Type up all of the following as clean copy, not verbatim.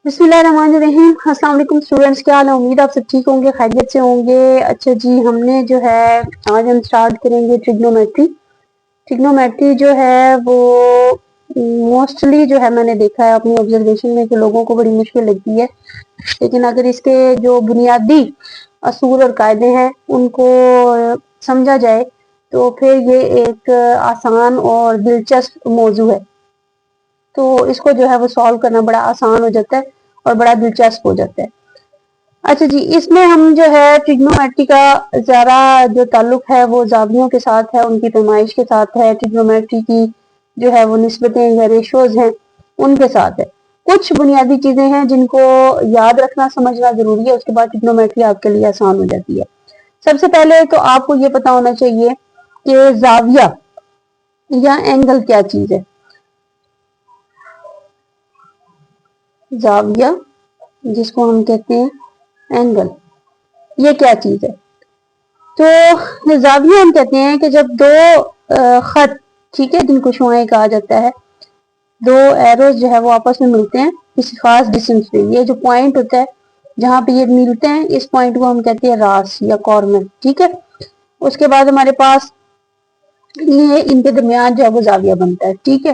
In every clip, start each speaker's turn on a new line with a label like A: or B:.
A: बिस्मिल्लाहिर्रहमानिर्रहीम। अस्सलाम वालेकुम स्टूडेंट्स, क्या हाल है? उम्मीद आप सब ठीक होंगे, खैरियत से होंगे। अच्छा जी, हमने जो है आज हम स्टार्ट करेंगे ट्रिग्नोमेट्री। ट्रिग्नोमेट्री जो है वो मोस्टली जो है मैंने देखा है अपनी ऑब्जर्वेशन में कि लोगों को बड़ी मुश्किल लगती है, लेकिन अगर इसके जो बुनियादी असूल और कायदे हैं उनको समझा जाए तो फिर ये एक आसान और दिलचस्प मौजू है। तो इसको जो है वो सॉल्व करना बड़ा आसान हो जाता है और बड़ा दिलचस्प हो जाता है। अच्छा जी, इसमें हम जो है ट्रिग्नोमेट्री का ज़्यादा जो ताल्लुक है वो ज़ावियों के साथ है, उनकी पैमाइश के साथ है। ट्रिग्नोमेट्री की जो है वो निस्बतें या रेशोज हैं उनके साथ है। कुछ बुनियादी चीज़ें हैं जिनको याद रखना समझना ज़रूरी है, उसके बाद ट्रिग्नोमेट्री आपके लिए आसान हो जाती है। सबसे पहले तो आपको ये पता होना चाहिए कि ज़ाविया या एंगल क्या चीज़ है। ज़ाविया जिसको हम कहते हैं एंगल, ये क्या चीज है? तो ज़ाविया हम कहते हैं कि जब दो खत, ठीक है, जिनको शुआएं कहा जाता है, दो एरोज जो है वो आपस में मिलते हैं किसी खास डिस्टेंस पे। ये जो पॉइंट होता है जहां पे ये मिलते हैं, इस पॉइंट को हम कहते हैं रास या कॉर्नर, ठीक है। उसके बाद हमारे पास ये इनके दरमियान जो है वो ज़ाविया बनता है, ठीक है।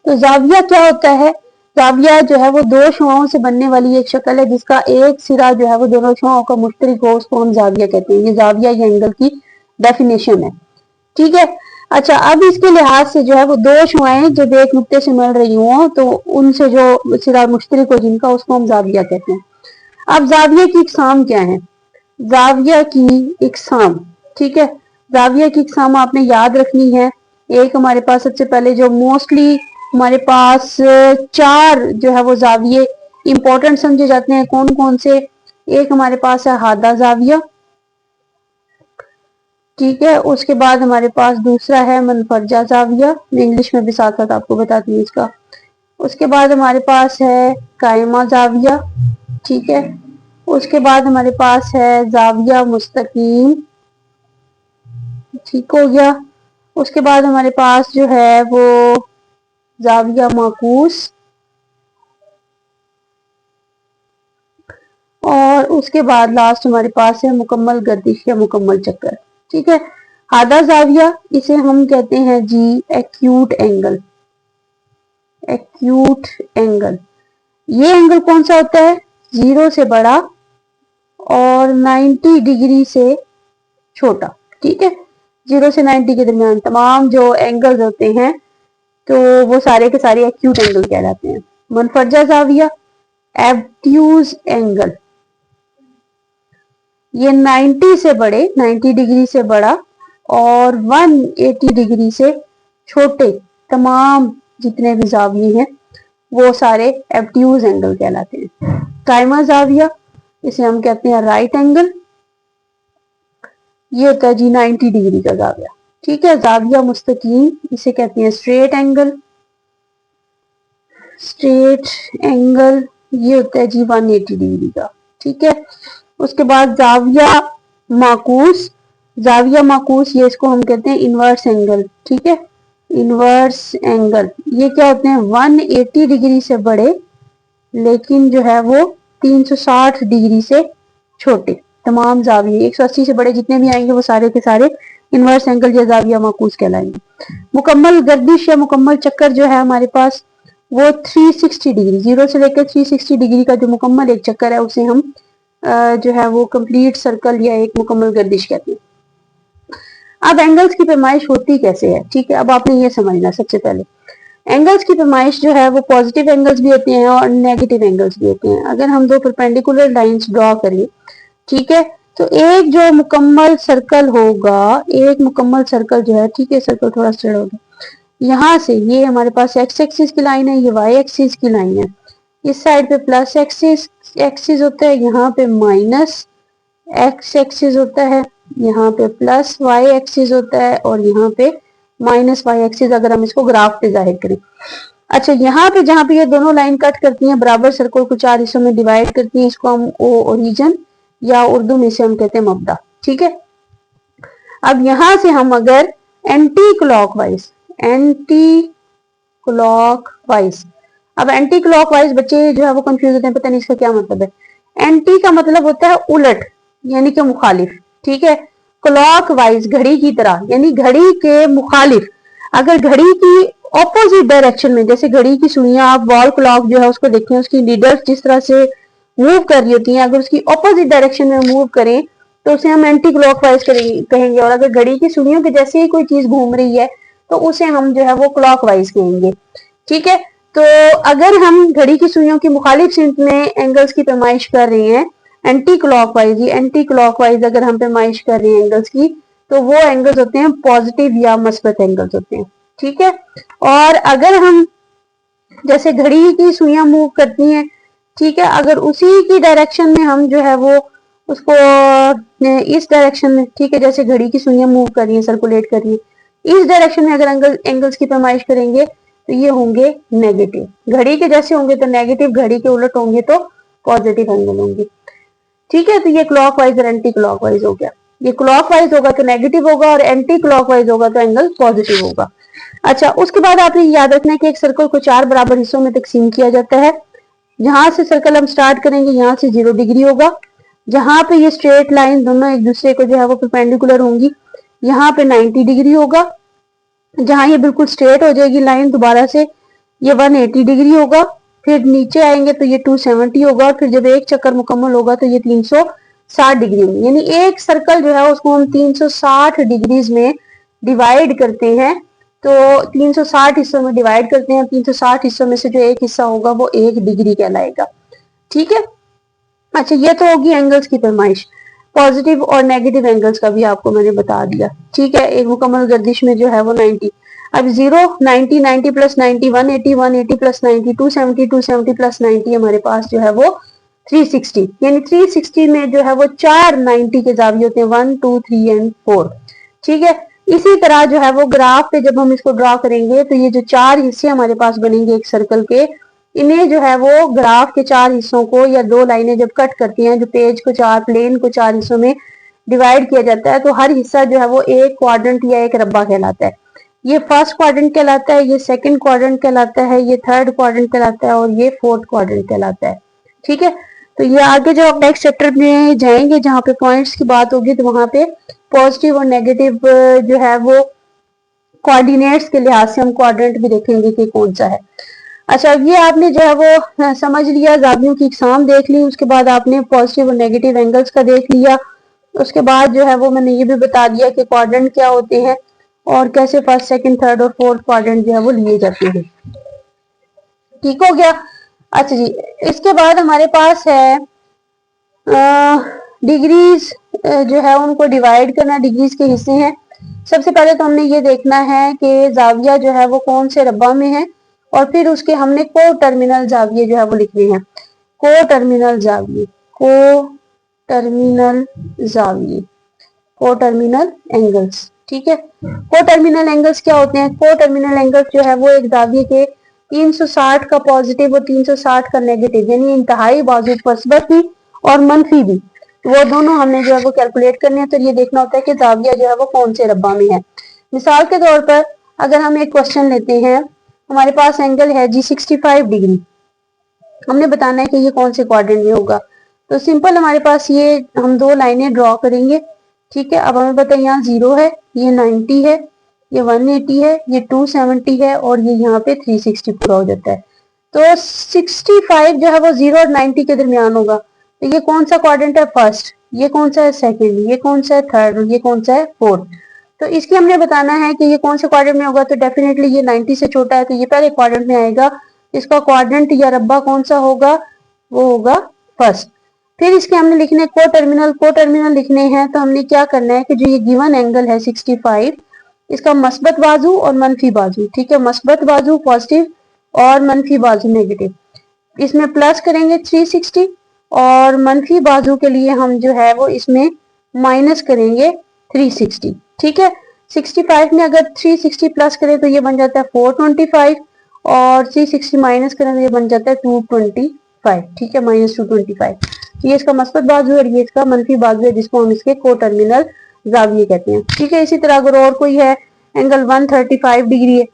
A: तो ज़ाविया क्या होता है? ज़ाविया जो है वो दो शुआओं से बनने वाली एक शक्ल है जिसका एक सिरा जो है वो दोनों शुआओं का मुश्तरिक हो, उसको हम ज़ाविया कहते हैं। ये ज़ाविया या एंगल की डेफिनेशन है, ठीक है। अच्छा, अब इसके लिहाज से जो है वो दो शुआएं जब एक नुक्ते से मिल रही हों तो उनसे जो सिरा मुश्तरिक हो जिनका, उसको हम ज़ाविया कहते हैं। अब ज़ाविया की इकसाम क्या है? ज़ाविया की इकसाम, ठीक है, ज़ाविया की इकसाम आपने याद रखनी है। एक हमारे पास सबसे पहले जो मोस्टली हमारे पास चार जो है वो ज़ाविये इंपॉर्टेंट समझे जाते हैं, कौन कौन से? एक हमारे पास है हादा ज़ाविया, ठीक है। उसके बाद हमारे पास दूसरा है मनफरजा ज़ाविया, मैं इंग्लिश में भी साथ साथ आपको बताती हूँ इसका। उसके बाद हमारे पास है कायमा ज़ाविया, ठीक है। उसके बाद हमारे पास है ज़ाविया मुस्तकीम, ठीक हो गया। उसके बाद हमारे पास जो है वो ज़ाविया माकूस, और उसके बाद लास्ट हमारे पास है मुकम्मल गर्दिश या मुकम्मल चक्कर, ठीक है। हादा ज़ाविया, इसे हम कहते हैं जी एक्यूट एंगल। एक्यूट एंगल, ये एंगल कौन सा होता है? 0 से बड़ा और 90 डिग्री से छोटा, ठीक है। 0 से 90 के दरमियान तमाम जो एंगल्स होते हैं तो वो सारे के सारे एक्यूट एंगल कहलाते हैं। मनफरजा ज़ाविया, एब्ट्यूज एंगल, ये 90 से बड़े, 90 डिग्री से बड़ा और 180 डिग्री से छोटे तमाम जितने भी ज़ाविये हैं वो सारे एब्ट्यूज एंगल कहलाते हैं। कायमा ज़ाविया, इसे हम कहते हैं राइट एंगल, ये होता है जी 90 डिग्री का ज़ाविया, ठीक है। ज़ाविया मुस्तकीम, इसे कहते हैं स्ट्रेट एंगल। स्ट्रेट एंगल ये होता है जी 180 डिग्री का, ठीक है। उसके बाद ज़ाविया माकूस, ज़ाविया माकूस ये इसको हम कहते हैं इनवर्स एंगल, ठीक है। इनवर्स एंगल ये क्या होते हैं? 180 डिग्री से बड़े लेकिन जो है वो 360 डिग्री से छोटे तमाम ज़ाविये। 180 से बड़े जितने भी आएंगे वो सारे के सारे इनवर्स एंगल या ज़ाविया माकूस कहलाएंगे। मुकम्मल गर्दिश या मुकम्मल चक्कर जो है हमारे पास वो 360 डिग्री, 0 से लेकर 360 डिग्री का जो मुकम्मल एक चक्कर है उसे हम जो है वो कंप्लीट सर्कल या एक मुकम्मल गर्दिश कहते हैं। अब एंगल्स की पैमाइश होती कैसे है, ठीक है। अब आपने ये समझना, सबसे पहले एंगल्स की पैमाइश जो है वो पॉजिटिव एंगल्स भी होते हैं और नेगेटिव एंगल्स भी होते हैं। अगर हम दो परपेंडिकुलर लाइंस ड्रॉ करें, ठीक है, तो एक जो मुकम्मल सर्कल होगा, एक मुकम्मल सर्कल जो है, ठीक है, सर्कल थोड़ा स्ट्रेट होगा, यहाँ से ये हमारे पास एक्स एक्सिस की लाइन है, ये वाई एक्सिस की लाइन है। इस साइड पे प्लस एक्सिस होता है, यहाँ पे माइनस एक्स एक्सिस होता है, यहाँ पे प्लस वाई एक्सिस होता है और यहाँ पे माइनस वाई एक्सिस, अगर हम इसको ग्राफ पे जाहिर करें। अच्छा, यहाँ पे जहाँ पे ये दोनों लाइन कट करती हैं, बराबर सर्कल को 4 हिस्सों में डिवाइड करती हैं, इसको हम ओरिजिन या उर्दू में से हम कहते हैं मब्दा, ठीक है। अब यहाँ से हम अगर एंटी क्लॉकवाइज अब एंटी क्लॉकवाइज बच्चे जो है वो कंफ्यूज होते हैं, पता नहीं इसका क्या मतलब है। एंटी का मतलब होता है उलट, यानी कि मुखालिफ, ठीक है। क्लॉकवाइज घड़ी की तरह, यानी घड़ी के मुखालिफ। अगर घड़ी की ऑपोजिट डायरेक्शन में, जैसे घड़ी की सुइयां आप वॉल क्लॉक जो है उसको देखें, उसकी नीडल्स जिस तरह से मूव कर रही होती हैं, अगर उसकी ऑपोजिट डायरेक्शन में मूव करें तो उसे हम एंटी क्लॉकवाइज कहेंगे। और अगर घड़ी की सुइयों के जैसे ही कोई चीज घूम रही है तो उसे हम जो है वो क्लॉकवाइज कहेंगे, ठीक है। तो अगर हम घड़ी की सुइयों की मुखालिफ सिमत में एंगल्स की पैमाइश कर रहे हैं, एंटी क्लॉकवाइज, एंटी क्लॉकवाइज अगर हम पैमाइश कर रहे हैं एंगल्स की, तो वो एंगल्स होते हैं पॉजिटिव या मस्बत एंगल्स होते हैं, ठीक है। और अगर हम जैसे घड़ी की सुइयां मूव करती हैं, ठीक है, अगर उसी की डायरेक्शन में हम जो है वो उसको इस डायरेक्शन में, ठीक है, जैसे घड़ी की सुइयां मूव कर रही है, सर्कुलेट कर रही है, इस डायरेक्शन में अगर एंगल्स की पैमाइश करेंगे तो ये होंगे नेगेटिव। घड़ी के जैसे होंगे तो नेगेटिव, घड़ी के उलट होंगे तो पॉजिटिव एंगल होंगे, ठीक है। तो ये क्लॉकवाइज और एंटी क्लॉकवाइज हो गया। ये क्लॉकवाइज होगा तो नेगेटिव होगा और एंटी क्लॉकवाइज होगा तो एंगल पॉजिटिव होगा। अच्छा, उसके बाद आपने याद रखना है कि एक सर्कल को 4 बराबर हिस्सों में तकसीम किया जाता है। जहां से सर्कल हम स्टार्ट करेंगे यहाँ से 0 डिग्री होगा। जहां पे ये स्ट्रेट लाइन दोनों एक दूसरे को जो है वो परपेंडिकुलर होंगी, यहाँ पे 90 डिग्री होगा। जहां ये बिल्कुल स्ट्रेट हो जाएगी लाइन दोबारा से, ये 180 डिग्री होगा। फिर नीचे आएंगे तो ये 270 होगा और फिर जब एक चक्कर मुकम्मल होगा तो ये 360 डिग्री होगी। यानी एक सर्कल जो है उसको हम 360 डिग्रीज में डिवाइड करते हैं। तो 360 हिस्सों में डिवाइड करते हैं, 360 हिस्सों में से जो एक हिस्सा होगा वो 1 डिग्री कहलाएगा, ठीक है। अच्छा, ये तो होगी एंगल्स की पैमाइश। पॉजिटिव और नेगेटिव एंगल्स का भी आपको मैंने बता दिया, ठीक है। एक मुकम्मल गर्दिश में जो है वो 90, अब 0, 90, 90 प्लस 90 180, 180 प्लस 90 270, 270 प्लस 90 हमारे पास जो है वो 360। यानी 360 में जो है वो 4 90 के जाविये होते हैं, 1 2 3 एंड 4, ठीक है। इसी तरह जो है वो ग्राफ पे जब हम इसको ड्रॉ करेंगे तो ये जो 4 हिस्से हमारे पास बनेंगे एक सर्कल के, इन्हें जो है वो ग्राफ के 4 हिस्सों को या 2 लाइनें जब कट करती हैं, जो पेज को 4 प्लेन को 4 हिस्सों में डिवाइड किया जाता है, तो हर हिस्सा जो है वो एक क्वाड्रेंट या एक रब्बा कहलाता है। ये फर्स्ट क्वाड्रेंट कहलाता है, ये सेकंड क्वाड्रेंट कहलाता है, ये थर्ड क्वाड्रेंट कहलाता है और ये फोर्थ क्वाड्रेंट कहलाता है, ठीक है। तो ये आगे जब आप नेक्स्ट चैप्टर में जाएंगे जहाँ पे पॉइंट्स की बात होगी तो वहां पे पॉजिटिव और नेगेटिव जो है वो कोऑर्डिनेट्स के लिहाज से हम क्वाड्रेंट भी देखेंगे कि कौन सा है। अच्छा, ये आपने जो है वो समझ लिया, जावियों की इकसाम देख ली, उसके बाद आपने पॉजिटिव और नेगेटिव एंगल्स का देख लिया। उसके बाद जो है वो मैंने ये भी बता दिया कि क्वाड्रेंट क्या होते हैं और कैसे फर्स्ट सेकंड थर्ड और फोर्थ क्वाड्रेंट जो है वो लिए जाते हैं, ठीक हो गया। अच्छा जी, इसके बाद हमारे पास है डिग्रीज जो है उनको डिवाइड करना, डिग्रीज के हिस्से हैं। सबसे पहले तो हमने ये देखना है कि जाविया जो है वो कौन से रब्बा में है और फिर उसके हमने को टर्मिनल जाविये जो है वो लिखने हैं। को टर्मिनल जाविये, को टर्मिनल जाविये, को टर्मिनल एंगल्स, ठीक है। को टर्मिनल एंगल्स क्या होते हैं? को टर्मिनल एंगल्स जो है वो एक जाविये के 360 का पॉजिटिव और 360 का नेगेटिव, यानी इंतहाई बाजू मस्बत भी और मनफी भी, वो दोनों हमने जो है वो कैलकुलेट करने हैं। तो ये देखना होता है कि जाविया जो है वो कौन से रब्बा में है। मिसाल के तौर पर अगर हम एक क्वेश्चन लेते हैं, हमारे पास एंगल है जी 65 डिग्री, हमने बताना है कि ये कौन से क्वाड्रेंट में होगा। तो सिंपल हमारे पास ये हम 2 लाइनें ड्रॉ करेंगे, ठीक है। अब हमें पता है यहाँ 0 है, ये 90 है, ये 180 है, ये 270 है और ये यहाँ पे 360 पूरा हो जाता है। तो 65 जो है वो 0 और 90 के दरमियान होगा। तो ये कौन सा क्वाड्रेंट है? फर्स्ट। ये कौन सा है? सेकंड। ये कौन सा है? थर्ड। और ये कौन सा है? फोर्थ। तो इसकी हमने बताना है कि ये कौन से क्वाड्रेंट में होगा। तो डेफिनेटली ये 90 से छोटा है तो ये पहले क्वाड्रेंट में आएगा। इसका क्वाड्रेंट या रब्बा कौन सा होगा? वो होगा फर्स्ट। फिर इसके हमने लिखने को टर्मिनल लिखने हैं। तो हमने क्या करना है कि जो ये गिवन एंगल है 65, इसका मस्बत बाजू और मनफी बाजू, ठीक है, मस्बत बाजू पॉजिटिव और मनफी बाजू नेगेटिव, इसमें प्लस करेंगे 360 और मनफी बाजू के लिए हम जो है वो इसमें माइनस करेंगे 360, ठीक है। 65 में अगर 360 प्लस करें तो ये बन जाता है 425 और 360 माइनस करें तो ये बन जाता है 225, ठीक है, -225। तो ये इसका मस्बत बाजू है और ये इसका मनफी बाजू है जिसको हम इसके को टर्मिनल जाविये कहते हैं, ठीक है। इसी तरह अगर और कोई है, एंगल 135 डिग्री है,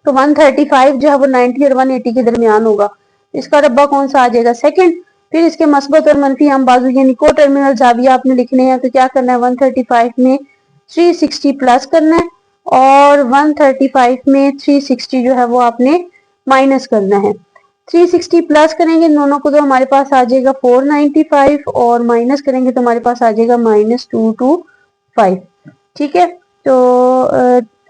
A: तो 135 जो है वो 90 और 180 के दरमियान होगा। इसका रब्बा कौन सा आ जाएगा? सेकंड। फिर इसके मस्बत और मनफी हम बाजू यानी को टर्मिनल जाविया आपने लिखने हैं, तो क्या करना है? 135 में 360 प्लस करना है और 135 में 360 जो है वो आपने माइनस करना है। 360 प्लस करेंगे दोनों को तो हमारे पास आ जाएगा 495 और माइनस करेंगे तो हमारे पास आ जाएगा -225। ठीक है, तो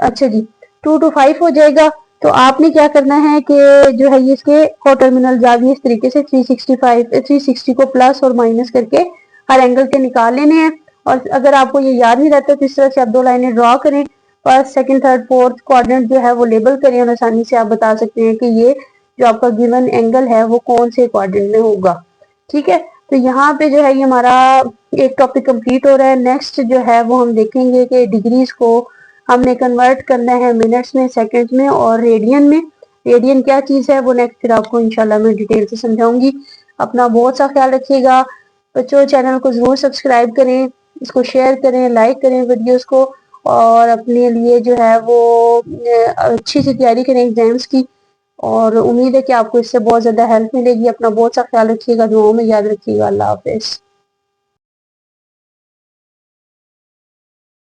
A: अच्छा जी 225 हो जाएगा। तो आपने क्या करना है कि जो है ये इसके को टर्मिनल जाविये इस तरीके से 360 को प्लस और माइनस करके हर एंगल के निकाल लेने हैं। और अगर आपको ये याद नहीं रहता तो इस तरह से आप दो लाइनें ड्रॉ करें, first second third fourth quadrant जो है वो लेबल करें और आसानी से आप बता सकते हैं कि ये जो आपका गिवन एंगल है वो कौन से क्वाड्रेंट में होगा। ठीक है, तो यहाँ पे जो है ये हमारा एक टॉपिक कंप्लीट हो रहा है। नेक्स्ट जो है वो हम देखेंगे कि डिग्रीज को हमने कन्वर्ट करना है मिनट्स में, सेकंड्स में और रेडियन में। रेडियन क्या चीज़ है वो नेक्स्ट फिर आपको इंशाल्लाह मैं डिटेल से समझाऊंगी। अपना बहुत सा ख्याल रखिएगा बच्चों, चैनल को ज़रूर सब्सक्राइब करें, इसको शेयर करें, लाइक करें वीडियोस को और अपने लिए जो है वो अच्छी सी तैयारी करें एग्जाम्स की। और उम्मीद है कि आपको इससे बहुत ज़्यादा हेल्प मिलेगी। अपना बहुत सा ख्याल रखिएगा, दुआओं में याद रखिएगा। अल्लाह हाफिज़।